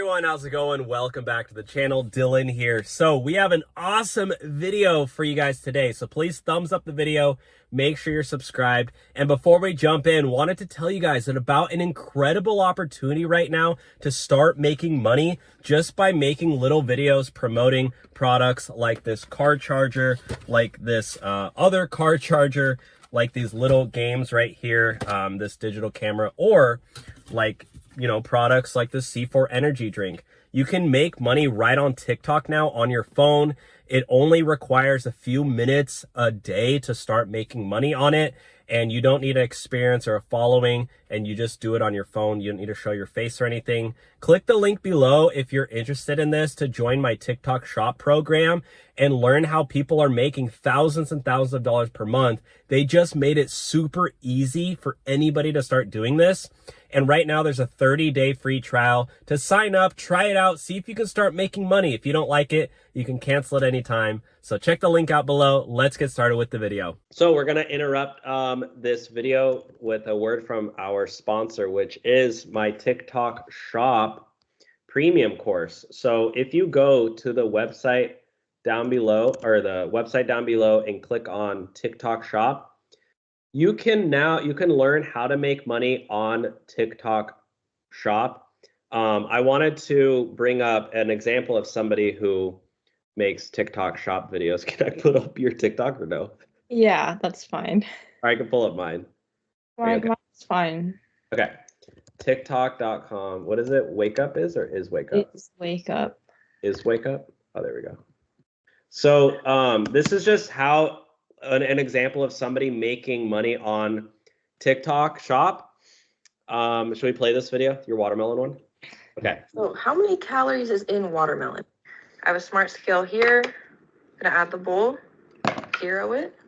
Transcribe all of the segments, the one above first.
everyone, how's it going? Welcome back to the channel. Dylan here. So we have an awesome video for you guys today. So please thumbs up the video, make sure you're subscribed. And before we jump in, wanted to tell you guys that about an incredible opportunity right now to start making money just by making little videos promoting products like this car charger, like this other car charger, like these little games right here, this digital camera, or like, you know, products like the C4 energy drink. You can make money right on TikTok now on your phone. It only requires a few minutes a day to start making money on it. And you don't need an experience or a following, and you just do it on your phone. You don't need to show your face or anything. Click the link below if you're interested in this to join my TikTok shop program and learn how people are making thousands and thousands of dollars per month. They just made it super easy for anybody to start doing this. And right now there's a 30-day free trial to sign up, try it out, see if you can start making money. If you don't like it, you can cancel it anytime. So check the link out below. Let's get started with the video. So we're gonna interrupt this video with a word from our sponsor, which is my TikTok shop premium course. So if you go to the website down below, or the website down below, and click on TikTok shop, you can learn how to make money on TikTok shop. I wanted to bring up an example of somebody who makes TikTok shop videos. Can I put up your TikTok or no? Yeah, that's fine. I can pull up mine. Mine's fine. Okay. TikTok.com. What is it? Wake Up is, or is Wake Up? It's Wake Up. Is Wake Up? Oh, there we go. So this is just how an example of somebody making money on TikTok shop. Should we play this video, your watermelon one? Okay. So how many calories is in watermelon? I have a smart scale here. I'm gonna add the bowl, zero it,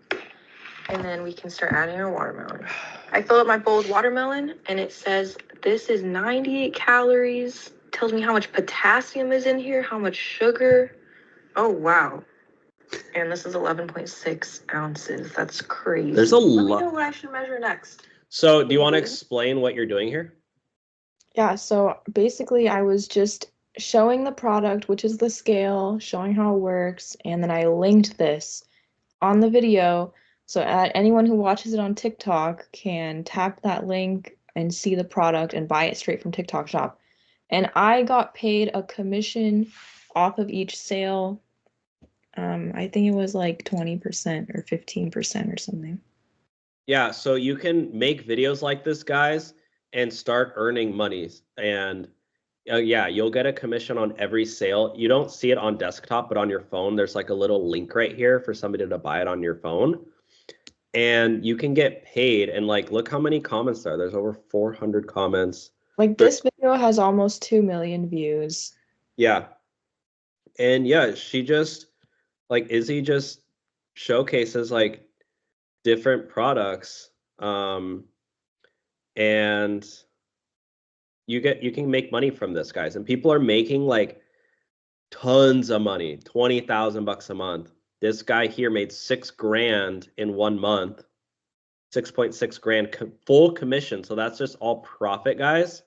and then we can start adding our watermelon. I fill up my bowl with watermelon, and it says this is 98 calories. Tells me how much potassium is in here, how much sugar. Oh, wow. And this is 11.6 ounces. That's crazy. There's a lot. Let me know what I should measure next. So do you want to explain what you're doing here? Yeah, so basically I was just showing the product, which is the scale, showing how it works, and then I linked this on the video so anyone who watches it on TikTok can tap that link and see the product and buy it straight from TikTok shop. And I got paid a commission off of each sale. I think it was like 20% or 15% or something. Yeah, so you can make videos like this, guys, and start earning money. And yeah, you'll get a commission on every sale. You don't see it on desktop, but on your phone, there's like a little link right here for somebody to buy it on your phone. And you can get paid. And like, look how many comments there are. There's over 400 comments. Like this video has almost 2 million views. Yeah. And yeah, she just, like, Izzy just showcases like different products. And you can make money from this, guys. And people are making like tons of money, 20,000 bucks a month. This guy here made $6 grand in 1 month, 6.6 grand full commission. So that's just all profit, guys.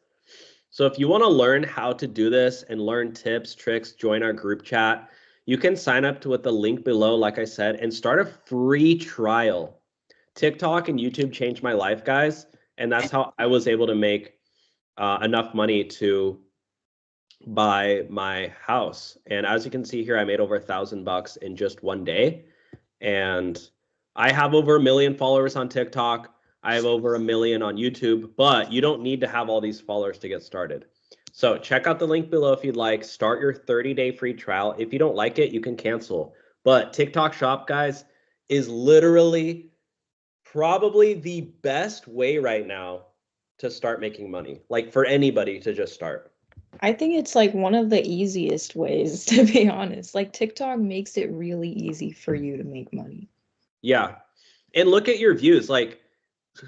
So if you want to learn how to do this and learn tips, tricks, join our group chat, you can sign up with the link below, like I said, and start a free trial. TikTok and YouTube changed my life, guys. And that's how I was able to make enough money to buy my house. And as you can see here, I made over $1,000 in just 1 day. And I have over 1 million followers on TikTok. I have over 1 million on YouTube, but you don't need to have all these followers to get started. So check out the link below if you'd like. Start your 30-day free trial. If you don't like it, you can cancel. But TikTok shop, guys, is literally probably the best way right now to start making money, like for anybody to just start. I think it's like one of the easiest ways, to be honest. Like TikTok makes it really easy for you to make money. Yeah. And look at your views. Like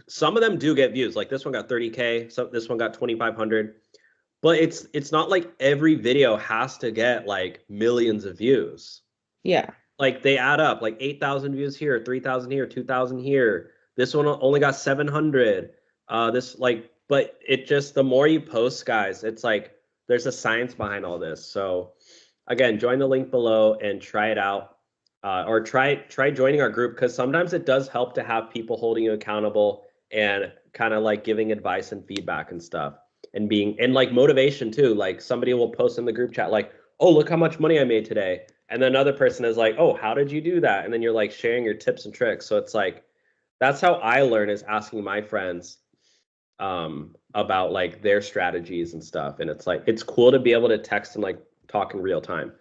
some of them do get views. Like this one got 30K. So this one got 2,500. But it's not like every video has to get like millions of views. Yeah. Like they add up, like 8,000 views here, 3,000 here, 2,000 here. This one only got 700. But it just, the more you post, guys, it's like there's a science behind all this. So again, join the link below and try it out. Or try joining our group, because sometimes it does help to have people holding you accountable and kind of like giving advice and feedback and stuff, and like motivation too. Like somebody will post in the group chat like, oh, look how much money I made today. And then another person is like, oh, how did you do that? And then you're like sharing your tips and tricks. So it's like, that's how I learn, is asking my friends about like their strategies and stuff. And it's like, it's cool to be able to text and like talk in real time.